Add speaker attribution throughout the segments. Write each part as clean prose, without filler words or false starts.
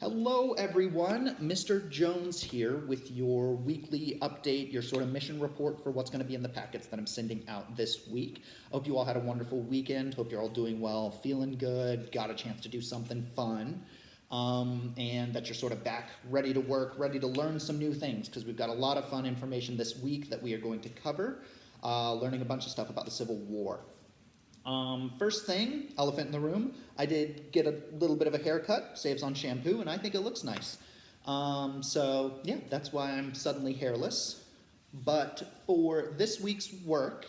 Speaker 1: Hello everyone, Mr. Jones here with your weekly update, your sort of mission report for what's going to be in the packets that I'm sending out this week. I hope you all had a wonderful weekend, hope you're all doing well, feeling good, got a chance to do something fun, and that you're sort of back ready to work, ready to learn some new things, because we've got a lot of fun information this week that we are going to cover, learning a bunch of stuff about the Civil War. First thing, elephant in the room, I did get a little bit of a haircut, saves on shampoo, and I think it looks nice. So yeah, that's why I'm suddenly hairless. But for this week's work,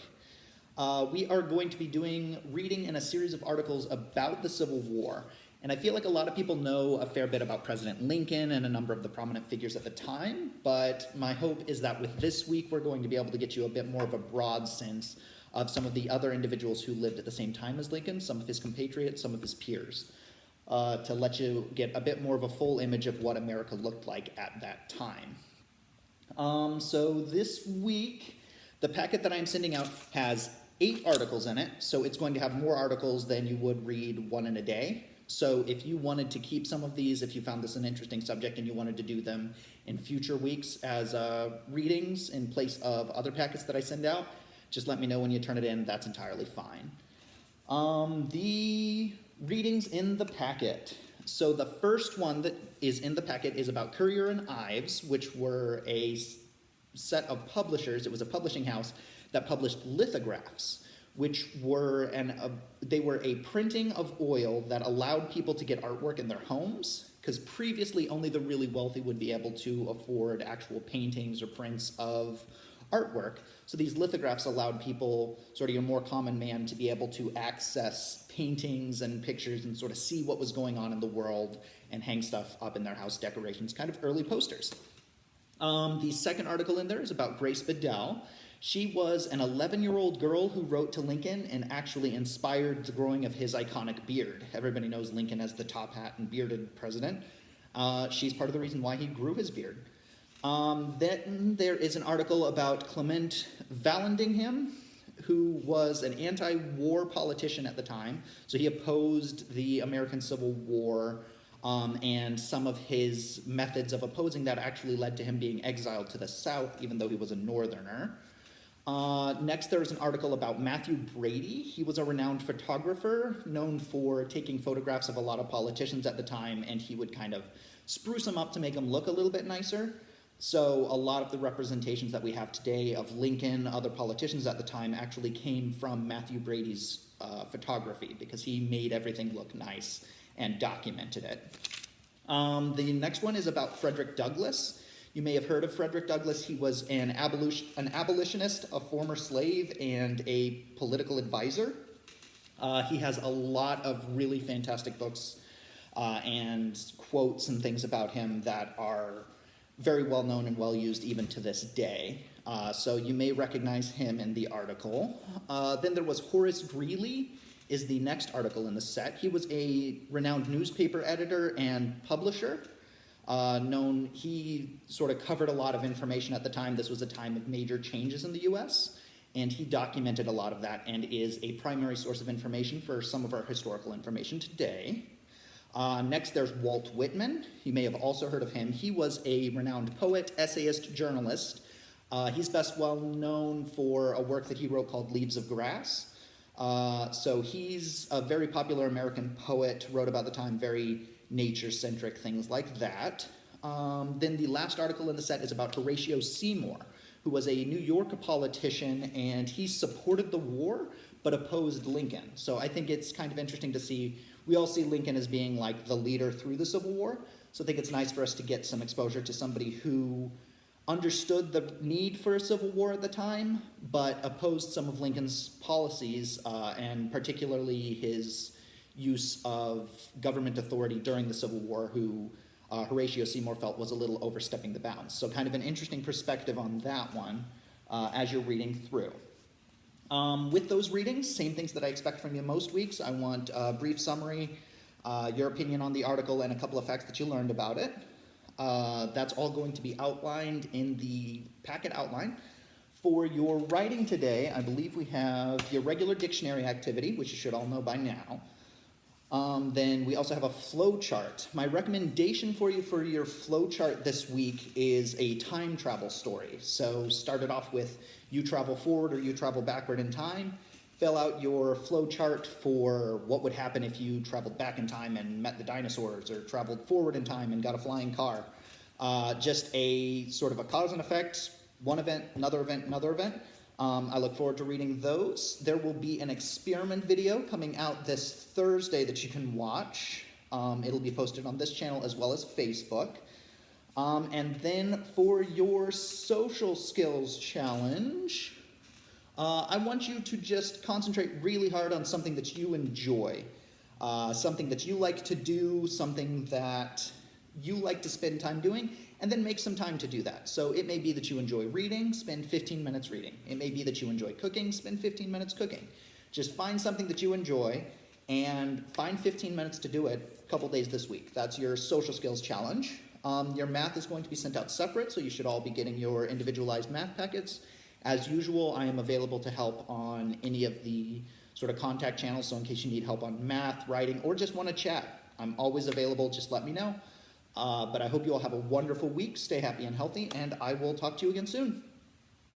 Speaker 1: we are going to be reading in a series of articles about the Civil War. And I feel like a lot of people know a fair bit about President Lincoln and a number of the prominent figures at the time, but my hope is that with this week, we're going to be able to get you a bit more of a broad sense of some of the other individuals who lived at the same time as Lincoln, some of his compatriots, some of his peers, to let you get a bit more of a full image of what America looked like at that time. So this week, the packet that I'm sending out has 8 articles in it, so it's going to have more articles than you would read one in a day. So if you wanted to keep some of these, if you found this an interesting subject and you wanted to do them in future weeks as readings in place of other packets that I send out, just let me know when you turn it in, that's entirely fine. The readings in the packet. So the first one that is in the packet is about Currier and Ives, which were a set of publishers. It was a publishing house that published lithographs, which were they were a printing of oil that allowed people to get artwork in their homes, because previously only the really wealthy would be able to afford actual paintings or prints of artwork. So these lithographs allowed people, sort of your more common man, to be able to access paintings and pictures and sort of see what was going on in the world and hang stuff up in their house decorations, kind of early posters. The second article in there is about Grace Bedell. She was an 11-year-old girl who wrote to Lincoln and actually inspired the growing of his iconic beard. Everybody knows Lincoln as the top hat and bearded president. She's part of the reason why he grew his beard. Then there is an article about Clement Vallandigham, who was an anti-war politician at the time. So he opposed the American Civil War, and some of his methods of opposing that actually led to him being exiled to the South, even though he was a Northerner. Next, there is an article about Mathew Brady. He was a renowned photographer known for taking photographs of a lot of politicians at the time, and he would kind of spruce them up to make them look a little bit nicer. So a lot of the representations that we have today of Lincoln, other politicians at the time, actually came from Mathew Brady's photography, because he made everything look nice and documented it. The next one is about Frederick Douglass. You may have heard of Frederick Douglass. He was an abolitionist, a former slave, and a political advisor. He has a lot of really fantastic books and quotes and things about him that are very well known and well used even to this day. So you may recognize him in the article. Then there was Horace Greeley is the next article in the set. He was a renowned newspaper editor and publisher. He sort of covered a lot of information at the time. This was a time of major changes in the US, and he documented a lot of that and is a primary source of information for some of our historical information today. Next, there's Walt Whitman. You may have also heard of him. He was a renowned poet, essayist, journalist. He's best well known for a work that he wrote called Leaves of Grass. So he's a very popular American poet, wrote about the time, very nature-centric, things like that. Then the last article in the set is about Horatio Seymour, who was a New York politician, and he supported the war, but opposed Lincoln. So I think it's kind of interesting to see. We all see Lincoln as being like the leader through the Civil War, so I think it's nice for us to get some exposure to somebody who understood the need for a Civil War at the time, but opposed some of Lincoln's policies, and particularly his use of government authority during the Civil War, who Horatio Seymour felt was a little overstepping the bounds. So kind of an interesting perspective on that one as you're reading through. With those readings, same things that I expect from you most weeks. I want a brief summary, your opinion on the article, and a couple of facts that you learned about it. That's all going to be outlined in the packet outline. For your writing today, I believe we have your regular dictionary activity, which you should all know by now. Then we also have a flow chart. My recommendation for you for your flow chart this week is a time travel story. So start it off with you travel forward or you travel backward in time. Fill out your flow chart for what would happen if you traveled back in time and met the dinosaurs, or traveled forward in time and got a flying car. Just a sort of a cause and effect, one event, another event, another event. I look forward to reading those. There will be an experiment video coming out this Thursday that you can watch. It'll be posted on this channel as well as Facebook. And then for your social skills challenge, I want you to just concentrate really hard on something that you enjoy. Something that you like to do, something that you like to spend time doing, and then make some time to do that. So it may be that you enjoy reading, spend 15 minutes reading. It may be that you enjoy cooking, spend 15 minutes cooking. Just find something that you enjoy and find 15 minutes to do it a couple days this week. That's your social skills challenge. Your math is going to be sent out separate, so you should all be getting your individualized math packets. As usual, I am available to help on any of the sort of contact channels, so in case you need help on math, writing, or just want to chat, I'm always available. Just let me know. But I hope you all have a wonderful week. Stay happy and healthy, and I will talk to you again soon.